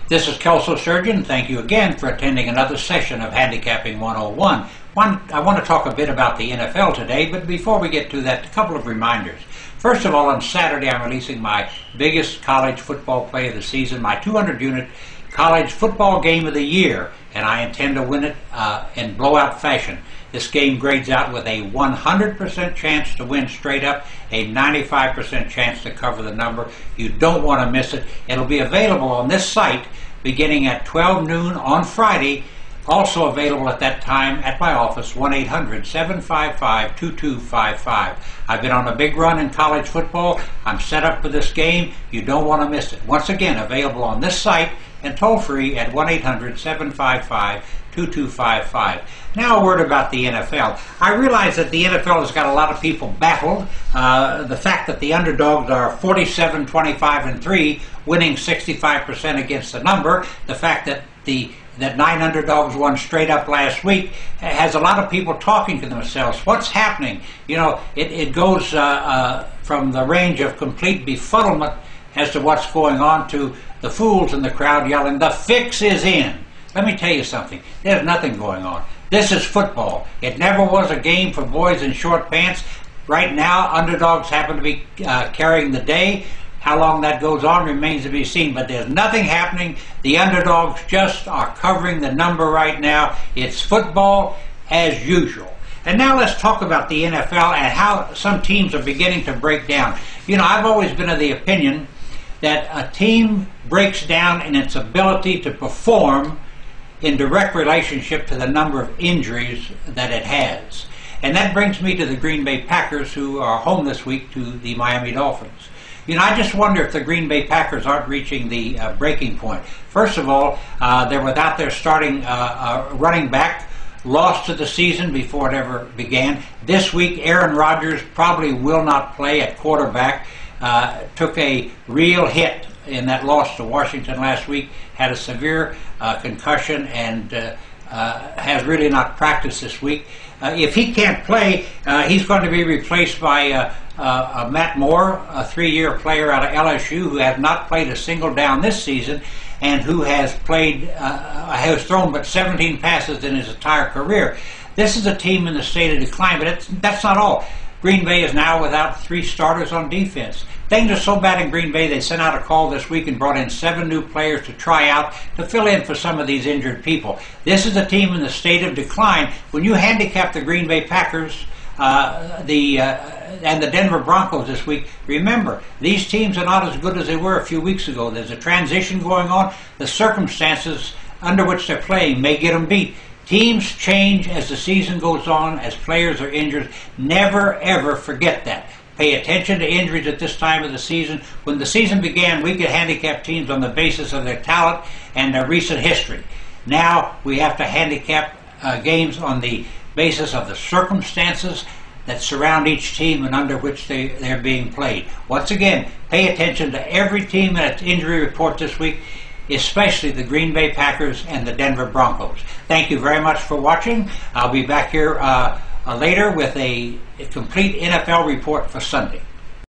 This is Kelso Surgeon. Thank you again for attending another session of Handicapping 101. I want to talk a bit about the NFL today, but before we get to that, a couple of reminders. First of all, on Saturday I'm releasing my biggest college football play of the season, my 200-unit college football game of the year, and I intend to win it in blowout fashion. This game grades out with a 100% chance to win straight up, a 95% chance to cover the number. You don't want to miss it. It'll be available on this site beginning at 12 noon on Friday. Also available at that time at my office, 1-800-755-2255. I've been on a big run in college football. I'm set up for this game. You don't want to miss it. Once again, available on this site and toll-free at 1-800-755-2255. Now a word about the NFL. I realize that the NFL has got a lot of people baffled. The fact that the underdogs are 47-25-3, winning 65% against the number. The fact that that 9 underdogs won straight up last week has a lot of people talking to themselves. What's happening? You know, it goes from the range of complete befuddlement as to what's going on to the fools in the crowd yelling, "The fix is in." Let me tell you something. There's nothing going on. This is football. It never was a game for boys in short pants. Right now, underdogs happen to be carrying the day. How long that goes on remains to be seen, but there's nothing happening. The underdogs just are covering the number right now. It's football as usual. And now let's talk about the NFL and how some teams are beginning to break down. You know, I've always been of the opinion that a team breaks down in its ability to perform in direct relationship to the number of injuries that it has. And that brings me to the Green Bay Packers, who are home this week to the Miami Dolphins. You know, I just wonder if the Green Bay Packers aren't reaching the breaking point. First of all, they're without their starting running back, lost to the season before it ever began. This week, Aaron Rodgers probably will not play at quarterback. Took a real hit in that loss to Washington last week, had a severe concussion, and has really not practiced this week. If he can't play, he's going to be replaced by Matt Moore, a 3-year player out of LSU who has not played a single down this season and who has thrown but 17 passes in his entire career. This is a team in the state of decline, but that's not all. Green Bay is now without 3 starters on defense. Things are so bad in Green Bay, they sent out a call this week and brought in 7 new players to try out to fill in for some of these injured people. This is a team in the state of decline. When you handicap the Green Bay Packers and the Denver Broncos this week, remember, these teams are not as good as they were a few weeks ago. There's a transition going on. The circumstances under which they're playing may get them beat. Teams change as the season goes on, as players are injured. Never, ever forget that. Pay attention to injuries at this time of the season. When the season began, we could handicap teams on the basis of their talent and their recent history. Now we have to handicap games on the basis of the circumstances that surround each team and under which they're being played. Once again, pay attention to every team and its injury report this week, especially the Green Bay Packers and the Denver Broncos. Thank you very much for watching. I'll be back here later with a complete NFL report for Sunday.